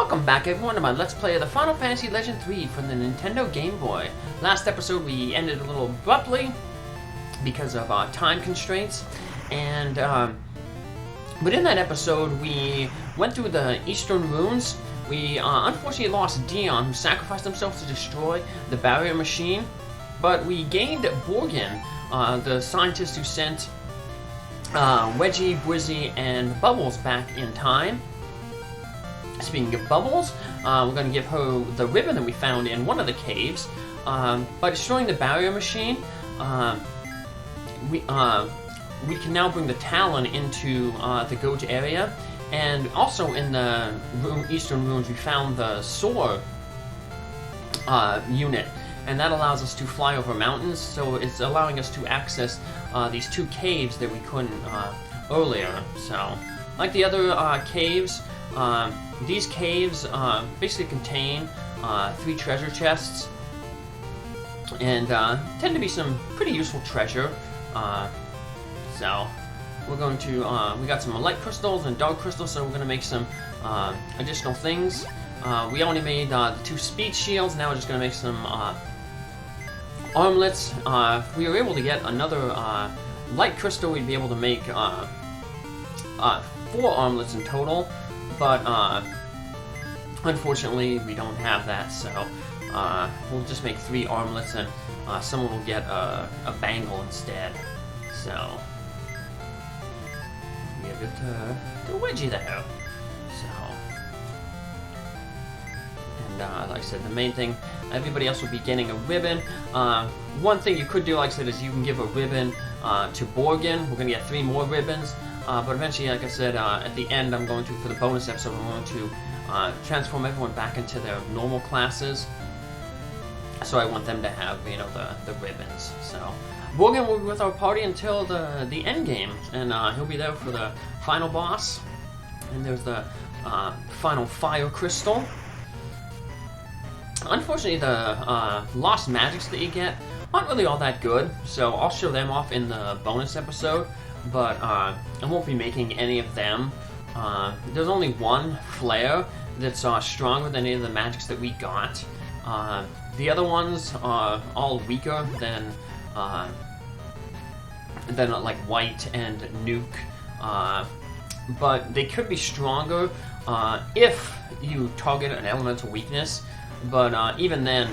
Welcome back everyone to my Let's Play of the Final Fantasy Legend 3 from the Nintendo Game Boy. Last episode we ended a little abruptly because of time constraints, and but in that episode we went through the Eastern Ruins. We unfortunately lost Dion, who sacrificed himself to destroy the barrier machine, but we gained Borgin, the scientist who sent Weggie, Bwizzy, and Bubbles back in time. Speaking of Bubbles, we're going to give her the ribbon that we found in one of the caves. By destroying the barrier machine, we can now bring the Talon into the Goht area. And also in the Eastern Ruins, we found the Soar unit. And that allows us to fly over mountains, so it's allowing us to access these two caves that we couldn't earlier. So, like the other caves, these caves basically contain 3 treasure chests, and tend to be some pretty useful treasure. So we're going to, we got some light crystals and dark crystals, so we're going to make some additional things. We only made the 2 speed shields, now we're just going to make some armlets. If we were able to get another light crystal, we'd be able to make 4 armlets in total. But unfortunately, we don't have that, so we'll just make 3 armlets, and someone will get a bangle instead. So give it to Weggie there. So, and like I said, the main thing, everybody else will be getting a ribbon. One thing you could do, like I said, is you can give a ribbon to Borgin. We're gonna get 3 more ribbons. But eventually, like I said, at the end, I'm going to, for the bonus episode, I'm going to transform everyone back into their normal classes. So I want them to have, you know, the ribbons. So Borgin will be with our party until the end game, and he'll be there for the final boss. And there's the final fire crystal. Unfortunately, the lost magics that you get aren't really all that good, so I'll show them off in the bonus episode. But I won't be making any of them. There's only one flare that's stronger than any of the magics that we got. The other ones are all weaker than like White and Nuke. But they could be stronger if you target an elemental weakness. But even then,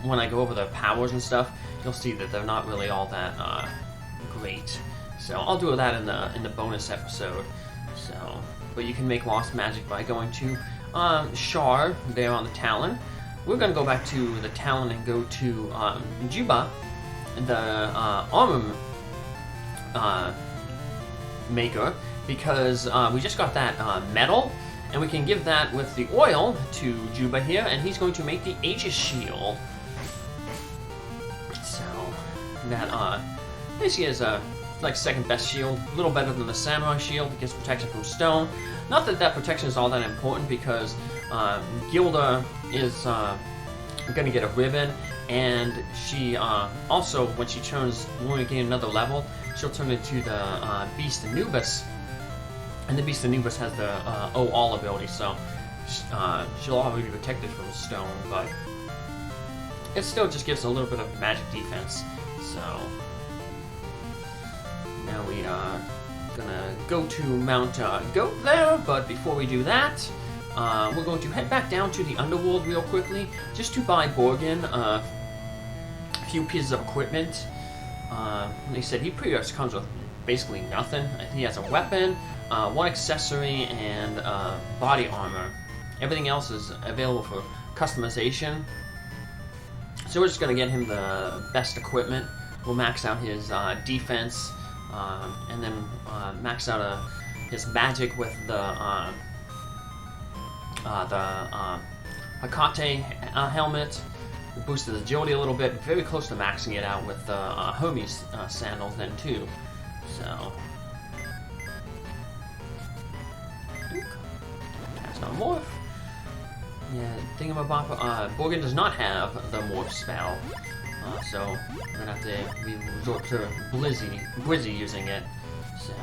when I go over the powers and stuff, you'll see that they're not really all that great. So I'll do that in the bonus episode. So, but you can make lost magic by going to Shar there on the Talon. We're gonna go back to the Talon and go to Juba, the armor maker, because we just got that metal, and we can give that with the oil to Juba here, and he's going to make the Aegis shield. So that basically is a like second best shield, a little better than the samurai shield. It gives protection from stone. Not that protection is all that important, because Gilda is going to get a ribbon, and she also, when we gain another level, she'll turn into the Beast Anubis, and the Beast Anubis has the all ability, so she'll already be protected from stone, but it still just gives a little bit of magic defense. So now we are gonna go to Mount Goht there, but before we do that, we're going to head back down to the underworld real quickly, just to buy Borgin a few pieces of equipment. They said he pretty much comes with basically nothing. He has a weapon, 1 accessory, and body armor. Everything else is available for customization. So we're just gonna get him the best equipment. We'll max out his defense, and then max out his magic with the Hakate helmet. We'll boost his agility a little bit, very close to maxing it out with the Hermes sandals then too. So cast on morph. Yeah, thingamabop. Borgin does not have the morph spell. So we're gonna have to resort to Bwizzy using it. So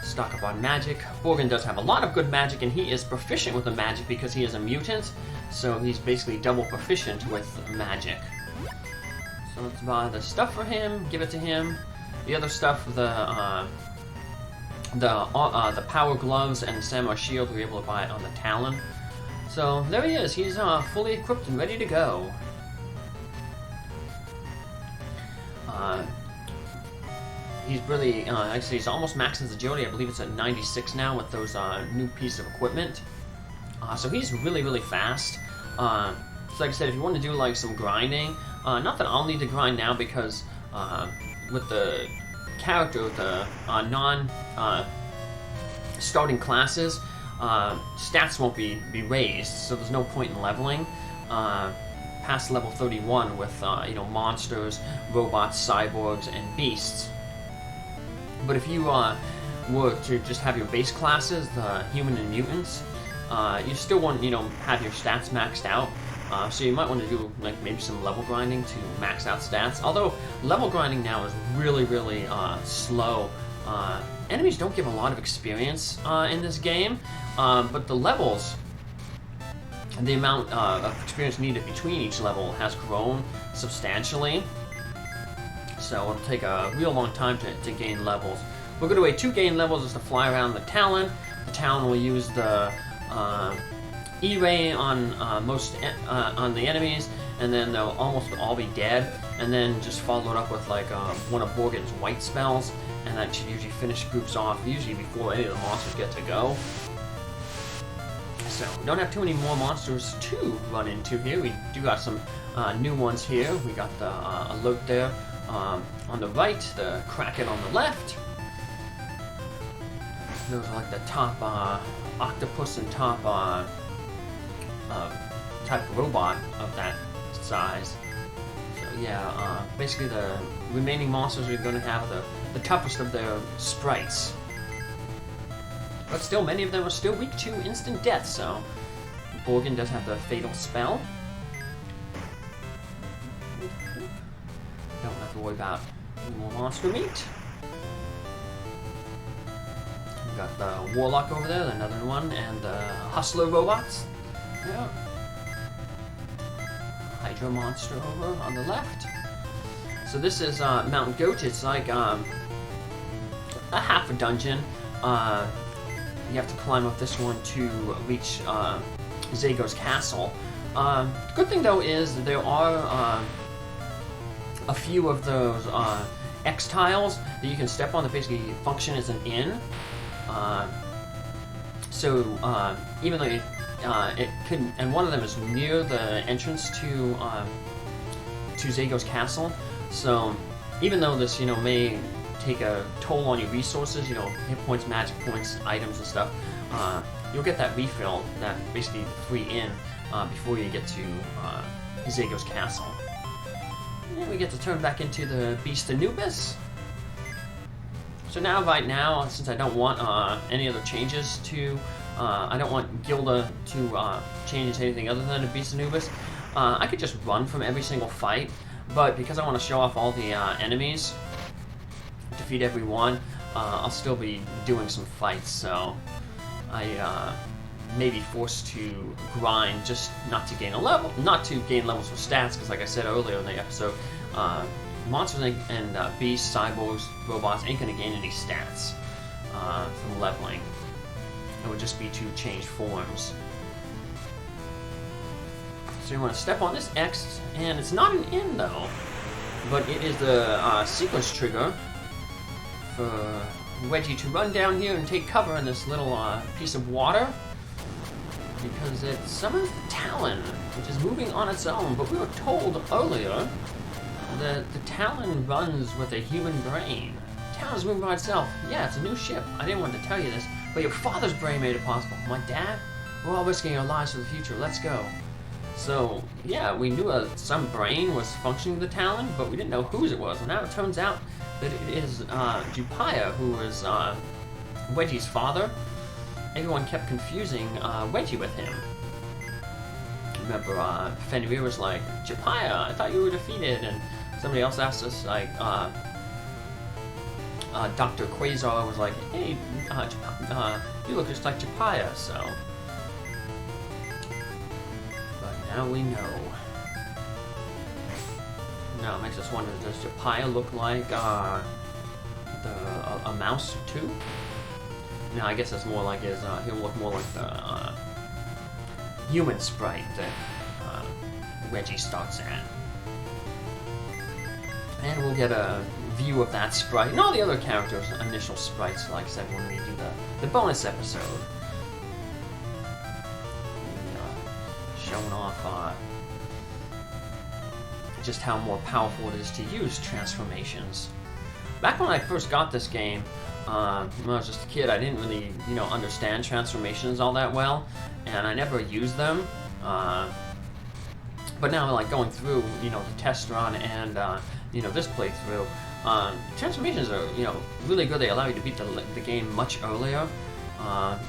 Stock up on magic. Borgin does have a lot of good magic, and he is proficient with the magic because he is a mutant, so he's basically double proficient with magic. So let's buy the stuff for him, give it to him. The other stuff, the power gloves and the samurai shield, we're able to buy it on the Talon. So there he is. He's fully equipped and ready to go. He's really, actually, he's almost maxed his agility. I believe it's at 96 now with those new piece of equipment. So he's really, really fast. So like I said, if you want to do like some grinding, not that I'll need to grind now because with the character, with the starting classes, stats won't be raised, so there's no point in leveling past level 31 with you know, monsters, robots, cyborgs, and beasts. But if you were to just have your base classes, the human and mutants, you still want, you know, have your stats maxed out. So you might want to do like maybe some level grinding to max out stats. Although level grinding now is really, really slow. Enemies don't give a lot of experience in this game, but the levels, the amount of experience needed between each level has grown substantially. So it'll take a real long time to gain levels. We're going to wait 2 gain levels is to fly around the Talon. The Talon will use the E-ray on on the enemies, and then they'll almost all be dead. And then just follow it up with like one of Borgin's white spells, and that should usually finish groups off, usually before any of the monsters get to go. So we don't have too many more monsters to run into here. We do got some new ones here. We got the alert there on the right, the Kraken on the left. Those are like the top octopus and top type robot of that size. So yeah, basically the remaining monsters are going to have the toughest of their sprites. But still, many of them are still weak to instant death, so Borgin does have the fatal spell. Don't have to worry about any more monster meat. We've got the Warlock over there, another one, and the Hustler robots. Yeah. Hydra monster over on the left. So this is Mount Goht. It's like a half a dungeon. You have to climb up this one to reach Zago's castle. Good thing though is there are a few of those X tiles that you can step on that basically function as an inn. So even though it could, and one of them is near the entrance to Zago's castle. So even though this, you know, may take a toll on your resources, you know, hit points, magic points, items and stuff, you'll get that refill, that basically free inn, before you get to Zago's castle. And we get to turn back into the Beast Anubis. So now, right now, since I don't want any other changes to, I don't want Gilda to change into anything other than a Beast Anubis, I could just run from every single fight, but because I want to show off all the enemies, defeat every one, I'll still be doing some fights, so I may be forced to grind just not to gain a level, not to gain levels for stats, because like I said earlier in the episode, monsters and beasts, cyborgs, robots ain't going to gain any stats from leveling. It would just be to change forms. So you want to step on this X, and it's not an inn though, but it is the sequence trigger for Weggie to run down here and take cover in this little piece of water, because it summons the Talon, which is moving on its own. But we were told earlier that the Talon runs with a human brain. Talon's moving by itself. Yeah, it's a new ship. I didn't want to tell you this, but your father's brain made it possible. My dad? We're all risking our lives for the future. Let's go. So, yeah, we knew some brain was functioning the Talon, but we didn't know whose it was. And now it turns out that it is Jupaya, who is Weggie's father. Everyone kept confusing Weggie with him. Remember, Fenrir was like, Jupaya, I thought you were defeated. And somebody else asked us, like, Dr. Quasar was like, hey, you look just like Japaya, so. But now we know. Now it makes us wonder, does Japaya look like a mouse too? No, I guess it's more like he'll look more like the human sprite that Weggie starts at. And we'll get a view of that sprite and all the other characters' initial sprites, like I said, when we do the bonus episode. Showing off just how more powerful it is to use transformations. Back when I first got this game, when I was just a kid, I didn't really, understand transformations all that well, and I never used them. But now, like, going through, the test run and, this playthrough, transformations are, really good. They allow you to beat the game much earlier.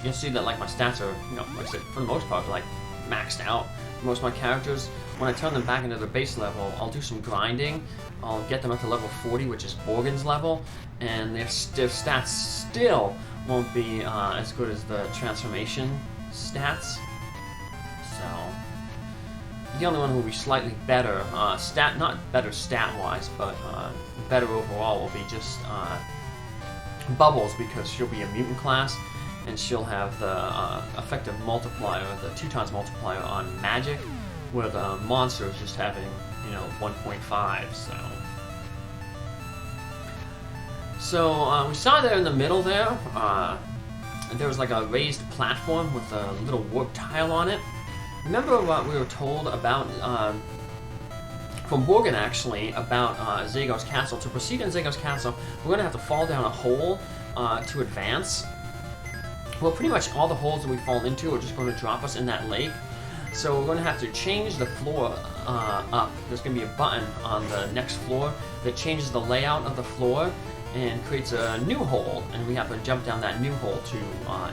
You'll see that, like, my stats are, like I said, for the most part, like, maxed out. Most of my characters, when I turn them back into their base level, I'll do some grinding. I'll get them up to level 40, which is Borgin's level, and their stats still won't be as good as the transformation stats. So the only one who will be slightly better, not better stat-wise, but better overall will be just Bubbles, because she'll be a mutant class, and she'll have the effective multiplier, the 2x multiplier on magic, where the monster is just having, 1.5, So we saw there in the middle there, there was like a raised platform with a little warp tile on it. Remember what we were told about, from Borgin actually, about Zagos Castle. To proceed in Zagos Castle, we're going to have to fall down a hole to advance. Well, pretty much all the holes that we fall into are just going to drop us in that lake. So we're going to have to change the floor up. There's going to be a button on the next floor that changes the layout of the floor and creates a new hole, and we have to jump down that new hole to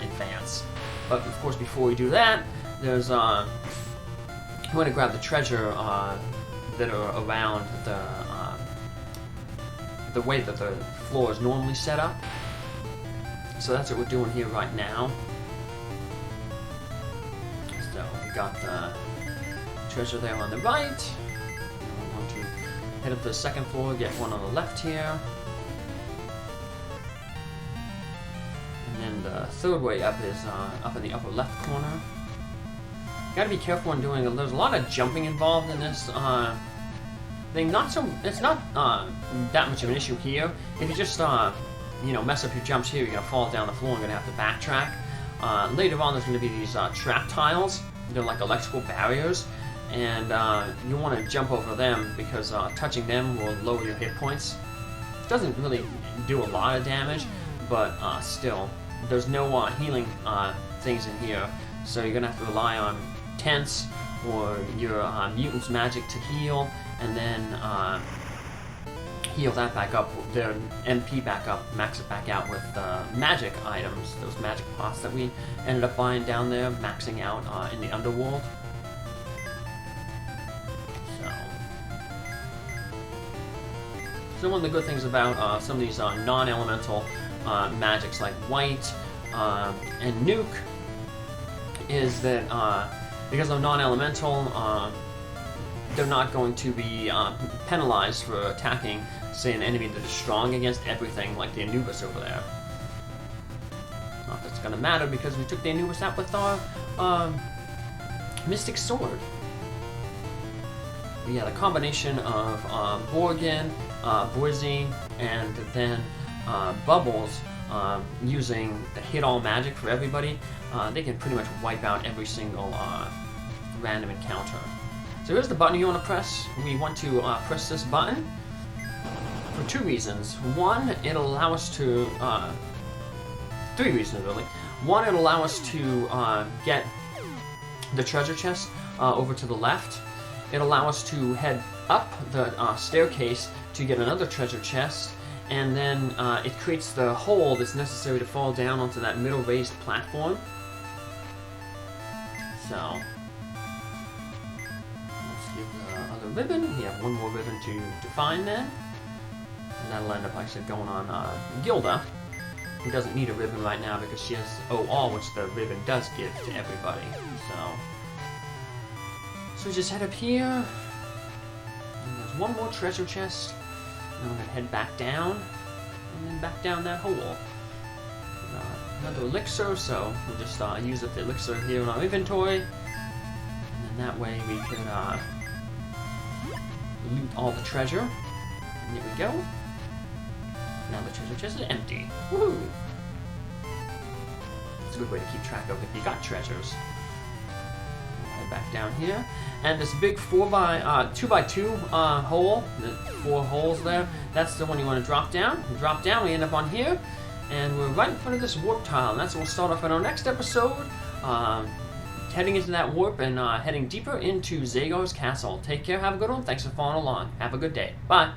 advance. But of course, before we do that, there's we're going to grab the treasure that are around the way that the floor is normally set up. So that's what we're doing here right now. So we got the treasure there on the right. We're going to head up to the second floor, get one on the left here. And then the third way up is up in the upper left corner. Gotta be careful when doing it. There's a lot of jumping involved in this thing. It's not that much of an issue here. If you just mess up your jumps here, you're gonna fall down the floor and gonna have to backtrack. Later on, there's gonna be these trap tiles. They're like electrical barriers, and you want to jump over them because touching them will lower your hit points. It doesn't really do a lot of damage, but still, there's no healing things in here, so you're gonna have to rely on tents or your mutant's magic to heal, and then heal that back up, their MP back up, max it back out with magic items, those magic pots that we ended up buying down there, maxing out in the underworld. So one of the good things about some of these non-elemental magics like White and Nuke is that because they're non-elemental, they're not going to be penalized for attacking, say, an enemy that is strong against everything, like the Anubis over there. Not that it's going to matter, because we took the Anubis out with our Mystic Sword. But yeah, the combination of Borgin, Bwizzy, and then Bubbles using the hit-all magic for everybody, they can pretty much wipe out every single random encounter. So here's the button you want to press. We want to press this button for two reasons. One, it'll allow us to... three reasons, really. One, it'll allow us to get the treasure chest over to the left. It'll allow us to head up the staircase to get another treasure chest, and then it creates the hole that's necessary to fall down onto that middle raised platform. So... let's give the other ribbon. We have one more ribbon to find then. that'll end up, like I said, going on Gilda, who doesn't need a ribbon right now because she has all, which the ribbon does give to everybody. So we just head up here. And there's one more treasure chest. And I'm gonna head back down, and then back down that hole. Another elixir, so we'll just use up the elixir here in our inventory, and then that way we can loot all the treasure. And here we go. Now the treasure chest is empty. Woohoo! It's a good way to keep track of if you got treasures. We'll head back down here, and this big 2x2 hole, the 4 holes there. That's the one you want to drop down. You drop down, we end up on here. And we're right in front of this warp tile, and that's what we'll start off in our next episode. Heading into that warp and heading deeper into Zagar's castle. Take care, have a good one. Thanks for following along. Have a good day. Bye.